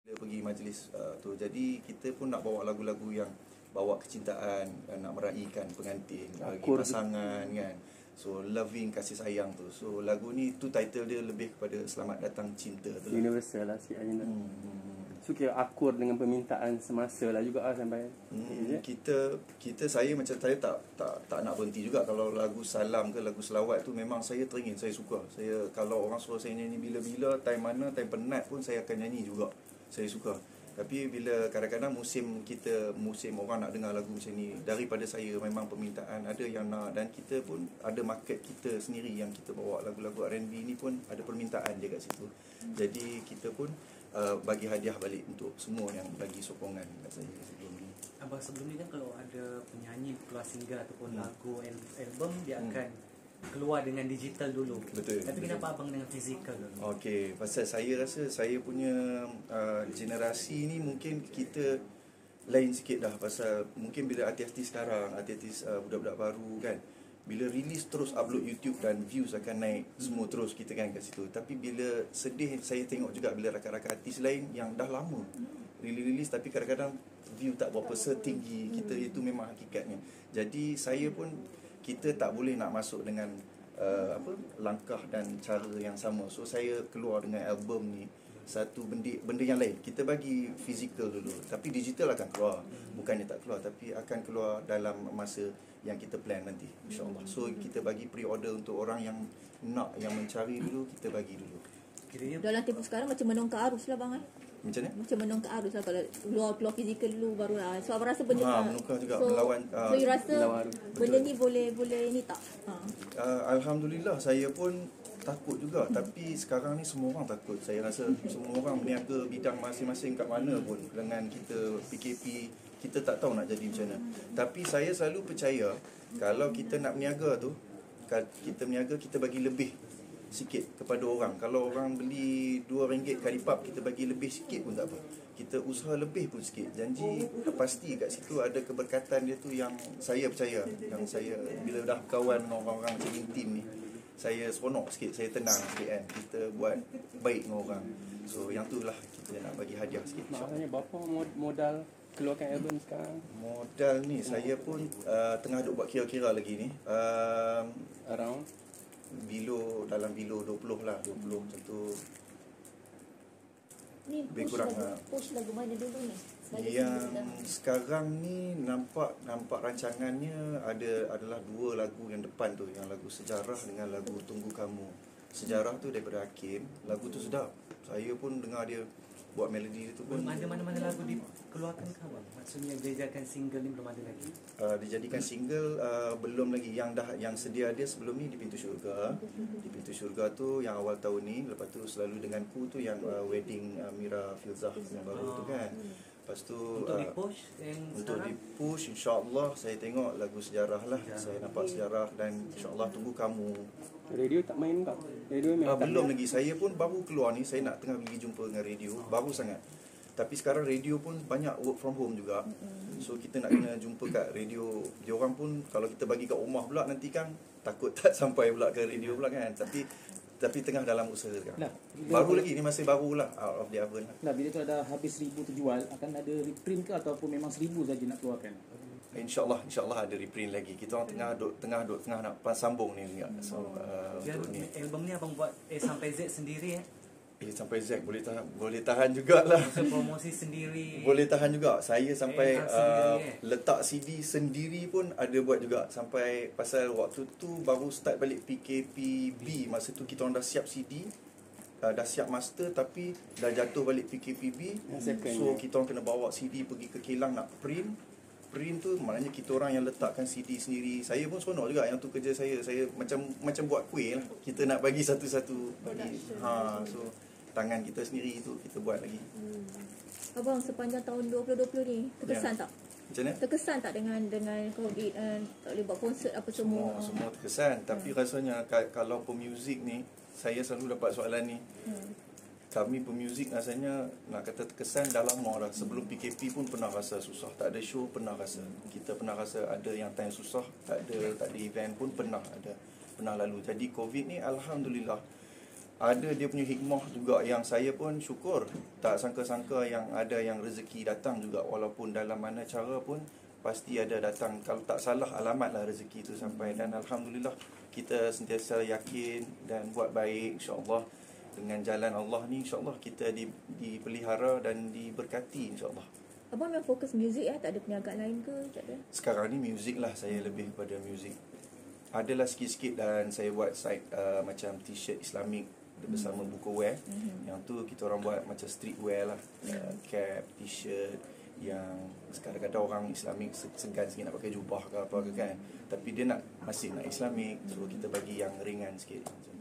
Dia pergi majlis tu. Jadi kita pun nak bawa lagu-lagu yang bawa kecintaan, nak meraihkan pengantin, bagi pasangan kan. So loving, kasih sayang tu. So lagu ni tu title dia lebih kepada selamat datang cinta tu. Universal lah sikit Ayana. So kira akur dengan permintaan semasa lah juga lah sampai. Saya macam saya tak nak berhenti juga. Kalau lagu salam ke lagu selawat tu memang saya teringin, saya suka. Saya kalau orang suruh saya nyanyi bila-bila, time mana, time penat pun saya akan nyanyi juga. Saya suka. Tapi bila kadang-kadang musim orang nak dengar lagu macam ni, daripada saya memang permintaan ada yang nak, dan kita pun ada market kita sendiri yang kita bawa lagu-lagu R&B ni pun ada permintaan dia kat situ. Jadi kita pun bagi hadiah balik untuk semua yang bagi sokongan kat saya sebelum ni. Abang sebelum ni kan kalau ada penyanyi keluar single ataupun lagu album, dia akan keluar dengan digital dulu. Betul. Tapi kenapa abang dengan fizikal dulu? Okey, pasal saya rasa saya punya generasi ni mungkin kita lain sikit dah. Pasal mungkin bila artis-artis sekarang, artis budak-budak baru kan, bila release terus upload YouTube dan views akan naik semua terus kita kan kat situ. Tapi bila sedih saya tengok juga bila rakan-rakan artis lain yang dah lama release tapi kadang-kadang view tak berapa setinggi kita, itu memang hakikatnya. Jadi saya pun, kita tak boleh nak masuk dengan langkah dan cara yang sama. So saya keluar dengan album ni satu benda yang lain. Kita bagi fizikal dulu, tapi digital akan keluar. Bukannya tak keluar, tapi akan keluar dalam masa yang kita plan nanti, insya-Allah. So kita bagi pre-order untuk orang yang nak, yang mencari dulu, kita bagi dulu. Dalam tempoh sekarang macam menongkar arus lah bang. Macam mana? Macam menongkar arus lah. Kalau keluar fizikal dulu baru lah. So abang rasa benda menongkar juga, melawan. So you rasa benda ni boleh ni tak? Alhamdulillah, saya pun takut juga. Tapi sekarang ni semua orang takut. Saya rasa semua orang berniaga bidang masing-masing kat mana pun. Dengan kita PKP, kita tak tahu nak jadi macam mana. Tapi saya selalu percaya, kalau kita nak berniaga tu, kita bagi lebih sikit kepada orang. Kalau orang beli RM2 kali pub, kita bagi lebih sikit pun tak apa. Kita usaha lebih pun sikit. Janji pasti kat situ ada keberkatan dia tu yang saya percaya. Yang saya bila dah kawan dengan orang-orang macam intim ni, saya seronok sikit, saya tenang sikit kan. Kita buat baik dengan orang. So yang tu lah kita nak bagi hadiah sikit. Maknanya berapa modal keluarkan album sekarang? Modal ni saya pun tengah duk buat kira-kira lagi ni. Around dalam 20 lah, 20 macam tu. Ni lebih kurang push lagu mana dulu ni? Yang sekarang ni nampak rancangannya adalah 2 lagu yang depan tu, yang lagu Sejarah dengan lagu Tunggu Kamu. Sejarah tu daripada Hakim, lagu tu sedap. Saya pun dengar dia buat melodi tu pun. Belum ada mana-mana lagu dikeluarkan ke abang? Maksudnya dijadikan single ni belum ada lagi? Dijadikan single belum lagi. Yang sedia dia sebelum ni di Pintu Syurga. Di Pintu Syurga tu yang awal tahun ni. Lepas tu Selalu Denganku tu yang wedding Mira Filzah yang baru tu kan. Lepas tu untuk di-push insya-Allah saya tengok lagu Sejarah lah. Saya nampak Sejarah dan insya-Allah Tunggu Kamu. Radio tak main tak? Radio belum lagi. Saya pun baru keluar ni, saya nak tengah pergi jumpa dengan radio, baru sangat. Tapi sekarang radio pun banyak work from home juga. So kita nak kena jumpa kat radio. Dia orang pun kalau kita bagi kat rumah pula nanti kan takut tak sampai pula ke radio pula kan. Tapi tengah dalam usaha sekarang. Baru lagi ni, masih baru lah, out of the oven lah. Nah, bila tu ada habis 1000 terjual, akan ada reprint ke ataupun memang 1000 saja nak keluarkan? InsyaAllah ada reprint lagi. Kita orang tengah nak sambung ni juga. So untuk ni album ni abang buat sampai Z sendiri sampai Z boleh tahan jugalah. Promosi sendiri. Boleh tahan juga. Saya sampai letak CD sendiri pun ada buat juga. Sampai pasal waktu tu baru start balik PKPB. Masa tu kita orang dah siap CD, dah siap master, tapi dah jatuh balik PKPB. So kita orang kena bawa CD pergi ke kilang nak print tu, maknanya kita orang yang letakkan CD sendiri. Saya pun seronok juga, yang tu kerja saya macam buat kuih lah. Kita nak bagi satu-satu bagi. So tangan kita sendiri tu kita buat lagi. Abang sepanjang tahun 2020 ni terkesan tak? Macam mana? Terkesan tak dengan COVID, tak boleh buat konsert apa semua terkesan. Tapi rasanya kalau pemuzik ni, saya selalu dapat soalan ni. Kami pemuzik rasanya nak kata terkesan dah lama dah. Sebelum PKP pun pernah rasa susah, tak ada show pernah rasa. Kita pernah rasa ada yang time susah, tak ada event pun pernah lalu. Jadi COVID ni alhamdulillah ada dia punya hikmah juga, yang saya pun syukur tak sangka-sangka yang ada yang rezeki datang juga, walaupun dalam mana cara pun pasti ada datang. Kalau tak salah alamat lah rezeki itu sampai, dan alhamdulillah kita sentiasa yakin dan buat baik, insya-Allah dengan jalan Allah ni, insya-Allah kita dipelihara dan diberkati, insya-Allah. Abang memang fokus muzik tak ada perniagaan lain ke? Tak ada. Sekarang ni muzik lah, saya lebih kepada muzik. Adalah sikit-sikit, dan saya buat side macam t-shirt Islamik bersama buku wear. Yang tu kita orang buat macam streetwear lah, cap, t-shirt yang kadang-kadang orang Islamik segan sikit nak pakai jubah ke apa ke kan, tapi dia masih nak Islamik, so kita bagi yang ringan sikit macam